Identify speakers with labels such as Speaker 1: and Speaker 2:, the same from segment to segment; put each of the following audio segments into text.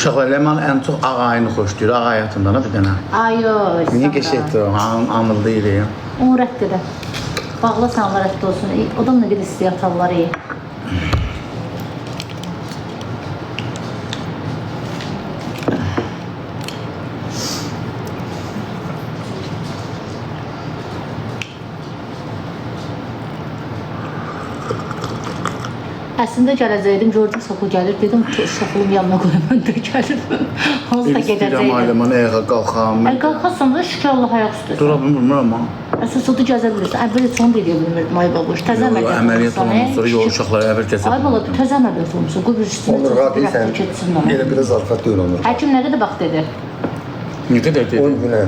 Speaker 1: Uşaqlar Ləman ən çox ağ ayını xoşlayır. Ağ ayatından bir dənə.
Speaker 2: Ay yox.
Speaker 1: Niyə keçirdi o? Anıl deyil.
Speaker 2: Onu rədd edə. Bağla sanlar rədd olsun. O da nə qədər istəyir atalları. Əslində gələcəkdim, gördüm Soxul gəlir, dedim Soxulun yanına qoyum, mən də gəlirəm. Onsuz da gedəcəkdim.
Speaker 1: İstəyirəm ailəmən ayağa qalxam.
Speaker 2: Qalxasan da şükür Allah ayaq üstə.
Speaker 1: Dura bilmirəm amma.
Speaker 2: Əsas o da gəzə bilirsən. Əvvəl heç onu da edə bilmirdim, ay babuş. Təzə əməliyyat olmuşsan.
Speaker 1: Əməliyyat olandan sonra yol uşaqları əvvəl gəzə.
Speaker 2: Ay bala, təzə əməliyyat olmuşsan, qoy bir üstünə
Speaker 3: Onur elə biraz zarfat deyil olur.
Speaker 2: Həkim nə qədər vaxt dedi?
Speaker 1: Nə qədər dedi?
Speaker 3: 10 günə.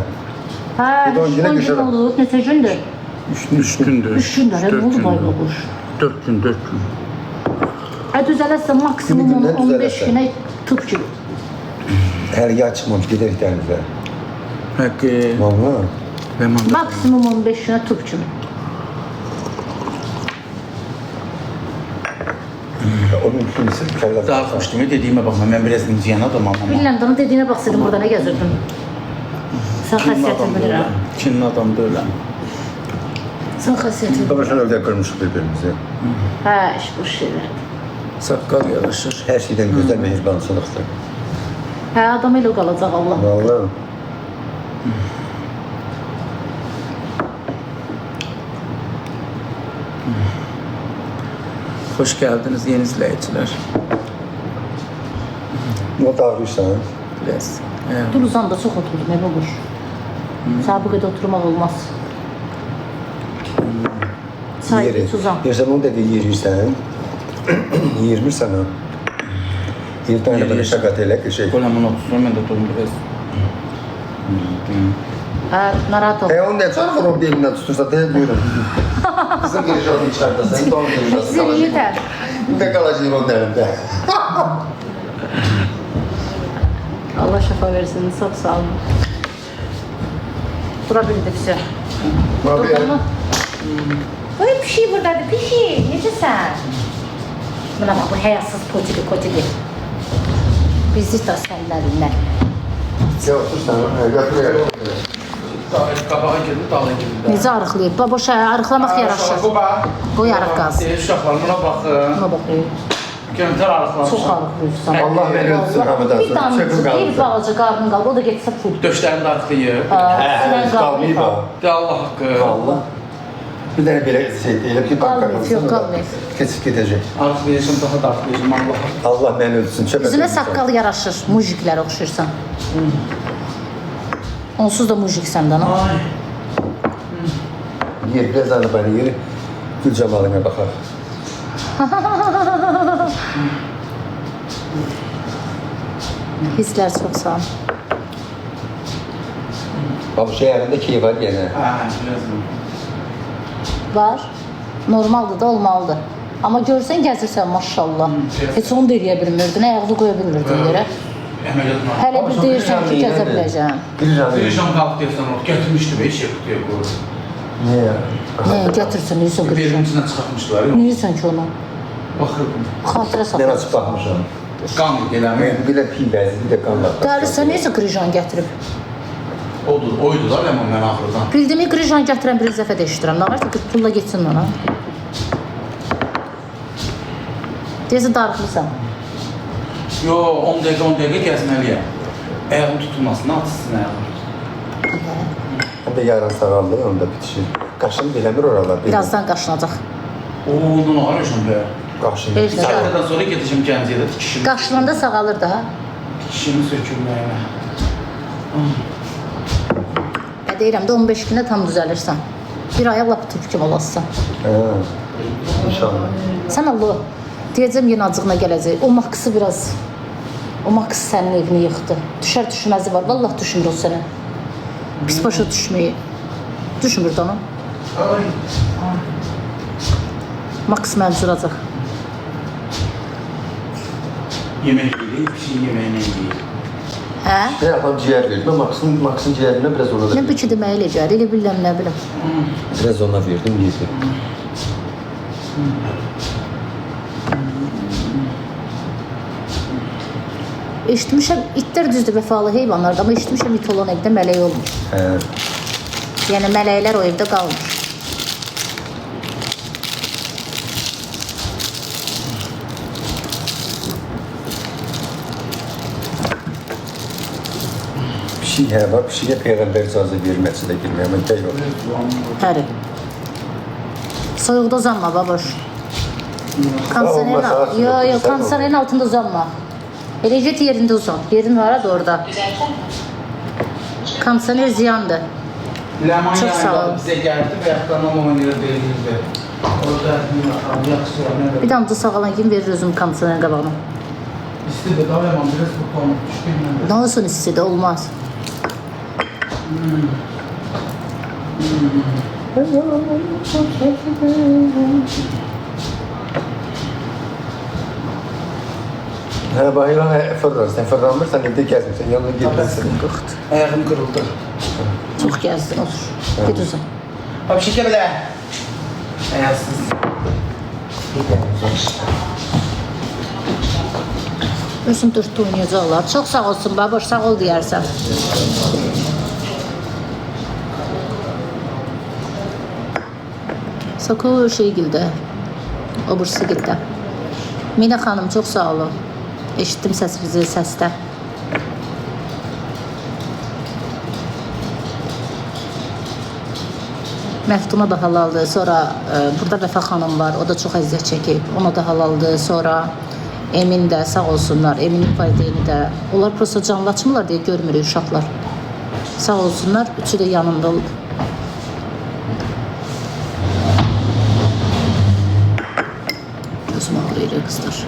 Speaker 2: Hə, 10 gün olub, neçə gündür?
Speaker 1: 3 gündür.
Speaker 2: 3 gündür, nə oldu ay babuş?
Speaker 1: 4 gün.
Speaker 2: Düzələsən maksimum 15 günə tut ki.
Speaker 3: Hələ açmamış, gedək dənizə.
Speaker 1: Həqqi.
Speaker 3: Valla.
Speaker 2: Maksimum 15 günə tut kimi.
Speaker 3: Onun üçüncüsü kəllə.
Speaker 1: Dağıtmışdım, dediyimə baxma, mən biraz inciyən adamam ama.
Speaker 2: Bilirəm, dana dediyinə baxsaydım, burada nə gəzirdin? Sən xəsiyyətini bilirəm.
Speaker 1: Kinli adam da öləm.
Speaker 2: Sən xəsiyyətini bilirəm.
Speaker 3: Babaşan evdə qırmışıq bir-birimizi.
Speaker 2: Hə, iş bu şeylər.
Speaker 1: Saqqal yaraşır.
Speaker 3: Hər şeydən gözəl mehribançılıqdır.
Speaker 2: Hə, adam elə qalacaq Allah.
Speaker 3: Valla.
Speaker 1: Xoş gəldiniz yeni izləyicilər.
Speaker 3: Nə dağırırsan?
Speaker 1: Biraz.
Speaker 2: Dur uzanda çox oturdum, ev olur. Sən bu qədər oturmaq olmaz. Sayı uzan.
Speaker 3: Yersən onu dediyi yerirsən. Yiyirmirsən ha. Yerdən elə belə şəqat elə ki şey.
Speaker 1: Qolamın otursun, mən də durum biraz.
Speaker 2: Hə, narahat ol.
Speaker 3: Onu da çox o belindən tutursa deyil, buyurun. Bizim girişatın içərdə, sən də onun girişatı
Speaker 2: Sizin yetər.
Speaker 3: Bir də qalacaq onun əlində.
Speaker 2: Allah şəfa versin, çox sağ olun. Dura bildik sizə. Durdu mu? Ay pişik buradadır, pişik. Necəsən? Buna bax, bu həyasız potili. Bizi də sənlərindən.
Speaker 3: Ya otursan, götürək.
Speaker 1: Qabağa gedir, dağa gedir.
Speaker 2: Necə arıqlayıb? Baboş, arıqlamaq yaraşır. Qoy arıq qaz.
Speaker 1: Uşaqlar, buna baxın.
Speaker 2: Buna baxın.
Speaker 1: Göntər arıqlamışlar.
Speaker 2: Çox arıqlayırsan.
Speaker 3: Allah məni ölsün Həmədən
Speaker 2: Bir
Speaker 3: sonra.
Speaker 2: damcı, bir balaca qarnın qaldı, o da getsə pul.
Speaker 1: Döşlərində arıqlayıb.
Speaker 2: Sinən qalmayıb.
Speaker 1: De Allah haqqı.
Speaker 3: Allah. Bir dənə belə şey deyilib ki,
Speaker 2: Qalmayıb, yox, qalmayıb.
Speaker 3: Keçib gedəcək.
Speaker 1: Arıqlayacağım, daha da arıqlayacağım Allah haqqı.
Speaker 3: Allah məni ölsün.
Speaker 2: Üzünə saqqal yaraşır, mujiklərə oxşayırsan. Onsuz da mujiksən də, ana.
Speaker 3: Yer, biraz anı yer. Gül camalına baxar.
Speaker 2: Hisslər çox sağ ol.
Speaker 3: Babu şey yerində key var yenə.
Speaker 1: Birazdan.
Speaker 2: Var. Normaldır da, olmalıdır. Amma görsən gəzirsən maşallah. Heç onu da eləyə bilmirdin, ayağını qoya bilmirdin yerə. Hələ bir deyirsən ki, gəzə biləcəm.
Speaker 1: Birişan qalq deyirsən, o götürmüşdü be, işe qutuya qoyur.
Speaker 3: Niyə?
Speaker 2: Gətirsən, neyəsən
Speaker 1: Birinin
Speaker 2: qırışan.
Speaker 1: içindən çıxartmışdılar.
Speaker 2: Neyəsən ki onu?
Speaker 1: Baxırdım.
Speaker 2: Xatirə
Speaker 3: Mən
Speaker 2: saxla.
Speaker 3: açıb baxmışam.
Speaker 1: Qan eləmir.
Speaker 3: Bir də piy bəzi, bir də qan var.
Speaker 2: Dərlisən, neyəsə qırışan gətirib?
Speaker 1: Odur, oydu da Ləman mən axırdan.
Speaker 2: Bildimi qırışan gətirən bir zəfə də işdirəm. Nə var ki, pulla geçsin ona. Deyəsə darıqlısan.
Speaker 1: Yo, 10 dəqiqə gəzməliyəm. Ayağım tutulmasın, atışsın ayağım.
Speaker 3: Həm də yarın sağaldı, onda bitişir. Qaşını beləmir oralar.
Speaker 2: Birazdan qaşınacaq.
Speaker 1: Ondan ağrışım be.
Speaker 3: Qaşını.
Speaker 2: Beş dəqiqə.
Speaker 1: Səhərdən sonra gedəcəm Gəncədə tikişimi.
Speaker 2: Qaşınanda sağalır da.
Speaker 1: Tikişimi sökülməyinə.
Speaker 2: Deyirəm də 15 günə tam düzəlirsən. Bir aya lap turp kimi olasın.
Speaker 3: İnşallah.
Speaker 2: Sən Allah, deyəcəm yenə acığına gələcək. O maksı biraz, o maks sənin evini yıxdı. Düşər düşməzi var, vallah düşmür o sənə. Pis başa düşməyi. Düşmür da onu. Maks məncuracaq.
Speaker 1: Yemək yiyir, pişin yeməyini yiyir.
Speaker 2: Hə?
Speaker 3: Ne yapalım ciğer verdim. Ben Max'ın ciğerine biraz ona da
Speaker 2: Nə
Speaker 3: verdim.
Speaker 2: bu ki deməyə eləcək, elə biləm, nə biləm.
Speaker 3: Biraz ona verdim, yedi.
Speaker 2: Eşitmişəm, itlər düzdür vəfalı heyvanlardır, amma eşitmişəm it olan evdə mələk olmur. Yəni mələklər o evdə qalmır.
Speaker 3: Pişik var, pişiyə Peyğəmbər icazə verir məscidə girməyə, məndə yox.
Speaker 2: Həri. Soyuqda uzanma baboş. Kondisionerin altında uzanma. Elə get yerində uzan. Yerin var orada. Kondisioner ziyandır.
Speaker 1: Ləman
Speaker 2: Çox sağ ol.
Speaker 1: yayında bizə gəldi və yaxdanam oynayır deyildi. Orada yaxşı var.
Speaker 2: Bir damcı sağalan kim verir özüm kondisionerin qabağına.
Speaker 1: İstidir da Ləman biraz kurtarmaq düşkün.
Speaker 2: Ne olsun istedi olmaz.
Speaker 3: Bayram fırlarsan, fırlanmırsan evdə gəzmirsən, yanına girməsin.
Speaker 1: Ayağım kırıldı.
Speaker 2: Çok gezdin otur. Git uzan.
Speaker 1: Abi şeker bile. Ayaksız.
Speaker 2: Özüm dörtte oynayacaklar. Çok sağ olsun baboş, sağ ol diyersen. Sako şey gildi. O bursu gitti. Mina xanım çok sağ olun. Eşittim səsinizi səsdə. Məftuna da halaldır. Sonra burada Vəfa xanım var. O da çox əziyyət çəkib. Ona da halaldır. Sonra Emin də sağ olsunlar. Emin'in valideyni də. Onlar prosta canlı açmırlar deyə görmürük uşaqlar. Sağ olsunlar. Üçü də yanımda olub. Gözüm ağrıyır kızlar.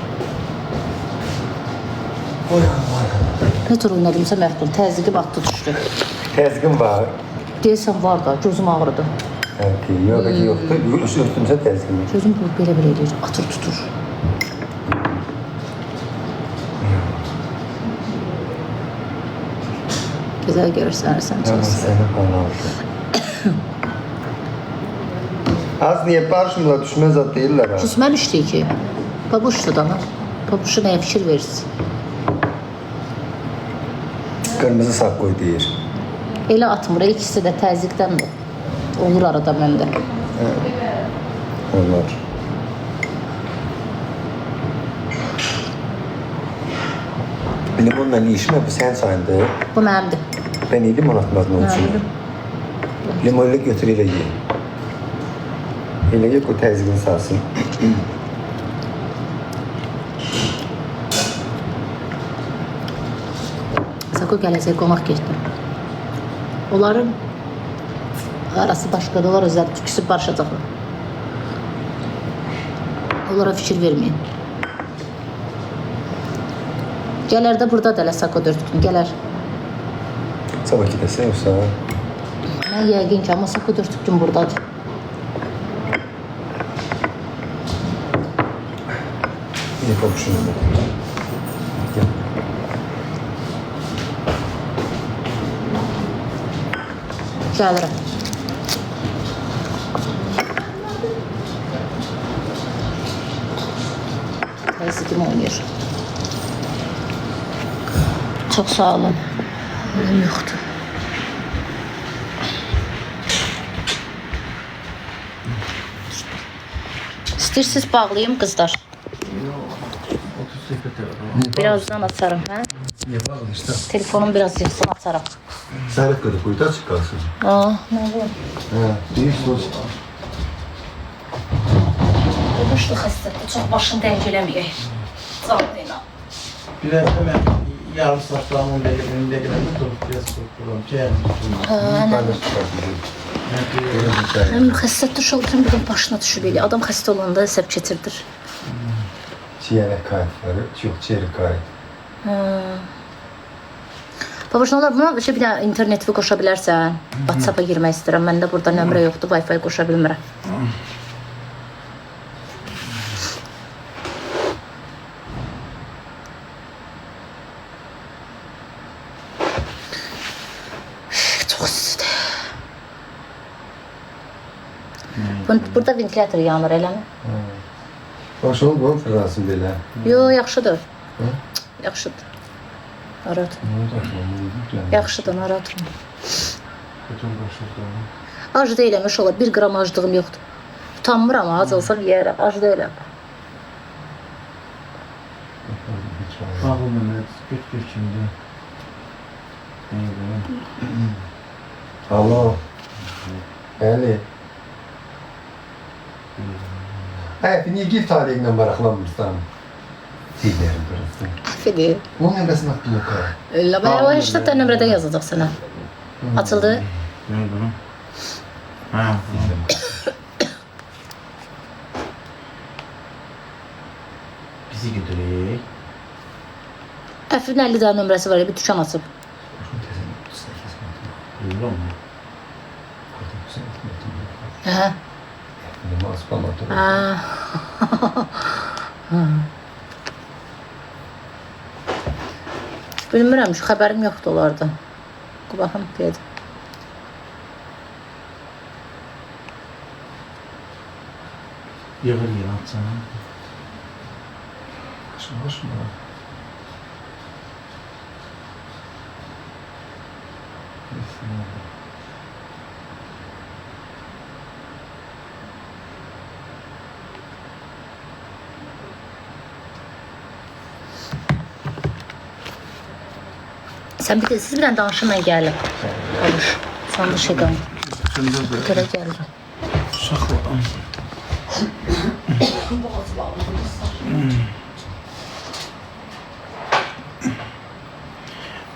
Speaker 2: Ne tür oynadımsa Məftun? Təzyiqim atdı düşdü.
Speaker 3: Təzyiqim var.
Speaker 2: Deyəsən var da, gözüm ağrıdı.
Speaker 3: Yox, yoxdur. Üstümüzə təzyiqim var.
Speaker 2: Gözüm belə eləyir, atır tutur. Güzel görürsən, sən çox
Speaker 3: sənə Az niyə barışmırlar, düşməz ad deyirlər ha?
Speaker 2: Küsmən işləyir ki, babuşdur da. Babuşu nəyə fikir verirsin?
Speaker 3: Qırmızı sağ qoy deyir.
Speaker 2: Elə atmır, ikisi də təzyiqdəndir. Olur arada məndə.
Speaker 3: Onlar. Limonla yiyişmə, bu sən sayındır.
Speaker 2: Bu mənimdir.
Speaker 3: Ben iyi limon atmadım onun için. Limonla götür ile ye. Ile ye, bu təzyiqini salsın.
Speaker 2: Sako gələcək qonaq getdi. Onların arası başqadır, onlar özləri tüküsüb barışacaqlar. Onlara fikir verməyin. Gələr də burada da elə Sako 4 gün, gələr.
Speaker 3: Sabah gidəsən yoxsa?
Speaker 2: Mən yəqin ki, amma Sako 4 gün buradadır.
Speaker 3: İyi komşunum. Gel.
Speaker 2: Gəlirəm. Təzyiqim oynayır. Çox sağ olun. Ölüm yoxdur. İstəyirsiniz bağlayayım qızlar. Birazdan açarım, hə?
Speaker 3: Niye bağlı işte?
Speaker 2: Telefonum biraz yıxsın, açarım.
Speaker 3: Sərət qədər quyuda açıq qalsın.
Speaker 2: Nə bu?
Speaker 3: Deyirsiniz.
Speaker 2: Qışlı xəstədir, çox başını dəng eləməyək. Canlı ilə.
Speaker 1: Biraz da mən yarım saçlarımı onda eləyəndə durup biraz durup
Speaker 2: Həm xəstət düşü olurken bir də başına düşüb elə. Adam xəstə olanda əsəb keçirdir.
Speaker 3: Çiyələ kayıtları, çox çeri kayıt.
Speaker 2: Babaş, nə olar? Buna bir də interneti qoşa bilərsən. WhatsApp-a girmək istəyirəm. Məndə burada nömrə yoxdur, Wi-Fi qoşa bilmirəm. Çox istidir. Burada ventilator yanır, eləmi?
Speaker 3: Baş ol, bu fırlasın belə.
Speaker 2: Yox, yaxşıdır. Yaxşıdır. Narahat olma.
Speaker 3: Ne olacak lan?
Speaker 2: Yaxşıdır, narahat olma.
Speaker 1: Bütün başlıqda.
Speaker 2: Ac deyiləm, ola 1 qram aclığım yoxdur. Utanmıram, ac olsam yeyərəm, ac deyiləm.
Speaker 1: Sağ ol Mehmet. Götür şimdi. Neydi?
Speaker 3: Alo. Əli. Niyə gir tarihindən maraqlanmırsan? Sillərim burası.
Speaker 2: Fidi.
Speaker 3: Onun nömrəsini atdım o kadar.
Speaker 2: Elə o hashtag nömrədə yazacaq sənə. Açıldı.
Speaker 1: Neydi lan? Ha. Bizi götürək.
Speaker 2: Əfrin 50 dənə nömrəsi var, bir dükan açıb.
Speaker 1: Öyle mi?
Speaker 2: Hə. Bilmirəm, şu xəbərim yoxdur onlardan. Baxım, dedim.
Speaker 1: Yığır yer atsana.
Speaker 3: Başım.
Speaker 2: Sən bir də siz bilən danışın, mən gəlim. Olur. Sən də şeydən.
Speaker 1: Şimdi de
Speaker 2: Görə gəlirəm.
Speaker 1: uşaqlar.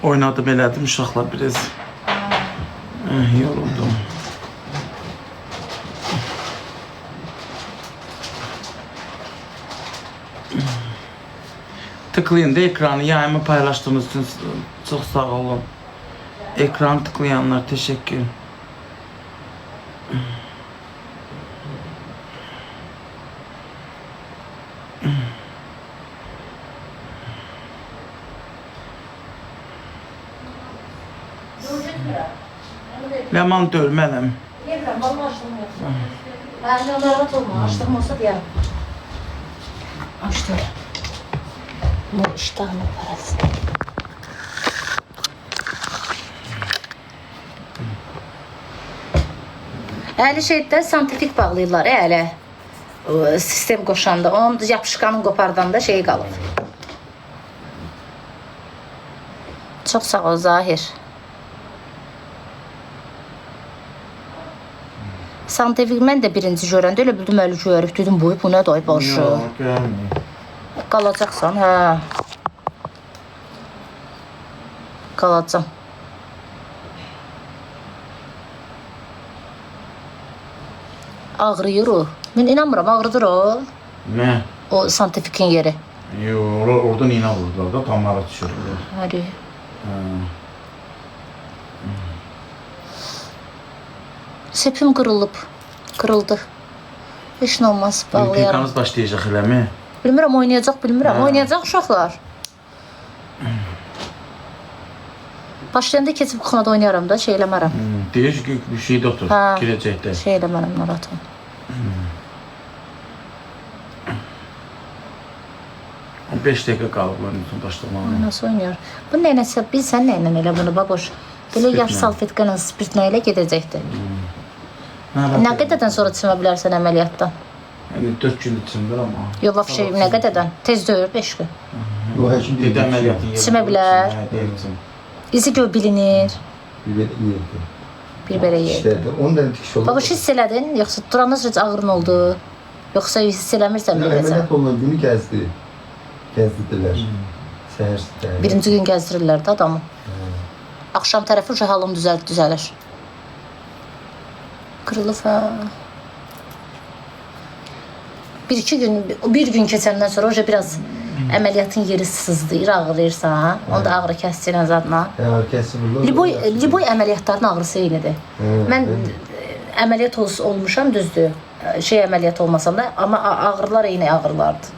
Speaker 1: Oynadım, elədim uşaqlar biraz. Yoruldum. Tıklayın da ekranı. Yayımı paylaştığınız için çok sağ olun. Ekran tıklayanlar teşekkür. Leman dölmenim.
Speaker 2: Yemirəm, vallahi açlığım yoxdur. Mən narahat olma, açlığım olsa deyərəm. Açdım. Bu iştahımın parası. Əli şeydə santifik bağlayırlar, ələ. Sistem qoşanda, onun yapışqanın qopardanda şeyi qalıb. Çox sağ ol, Zahir. Santifik mən də birinci görəndə elə bildim əli görüb, dedim bu nə day başı.
Speaker 1: Yok, gelmiyor.
Speaker 2: Qalacaqsan, hə. Qalacam. Ağrıyır o. Mən inanmıram, ağrıdır o.
Speaker 1: Ne?
Speaker 2: O santifikin yeri.
Speaker 1: Yok, oradan iğne vurdular da damara düşürdüler.
Speaker 2: Hadi. Sepim kırıldı. Heç nə olmaz, bağlayaram.
Speaker 1: Olimpiyadanız başlayacaq elə mi?
Speaker 2: Bilmirəm, bilmirəm.
Speaker 1: Hə.
Speaker 2: Oynayacaq uşaqlar. Başlayanda keçib kuxnada oynayaram da, şey eləmərəm.
Speaker 1: Deyir ki, bir şeydə otur,
Speaker 2: Hə.
Speaker 1: girəcəkdə.
Speaker 2: Şey eləmərəm, narahat olma.
Speaker 1: 5 dəqiqə qalıb onun üçün başlamağa.
Speaker 2: Nasıl oynayır? Bu nəyəsə, bilsən nəylə elə bunu, baboş. Belə yaş salfetkanın spirtlə ilə gedəcəkdir. Nə qədərdən sonra çıxma bilərsən əməliyyatdan?
Speaker 1: Yəni 4 gün içində amma.
Speaker 2: Yox, vəfşə, nə qədərdən? Tez deyir, 5 gün.
Speaker 3: Bu həkim
Speaker 1: Dedə əməliyyatın yeri.
Speaker 2: Çimə bilər. İzi gör bilinir. Bir belə yer.
Speaker 3: İşte ondan tikiş olur.
Speaker 2: Baboş, hiss elədin? Yoxsa duranız heç ağrın oldu? Yoxsa hiss eləmirsən biləcəm?
Speaker 3: Əməliyyat olunan günü gəzdirdilər. Səhər.
Speaker 2: Birinci gün gəzdirirlər də adamı. Axşam tərəfi uşaq halım düzəlir. Qırılıb, hə. Bir gün keçəndən sonra oca biraz əməliyyatın yeri sızlayır, ağrıyırsan. Onda ağrı kəsicinin zadına.
Speaker 3: Ağrı kəsir.
Speaker 2: Liboy əməliyyatların ağrısı eynidir. Mən əməliyyat olmuşam, düzdür. Əməliyyat olmasam da, amma ağrılar eyni ağrılardır.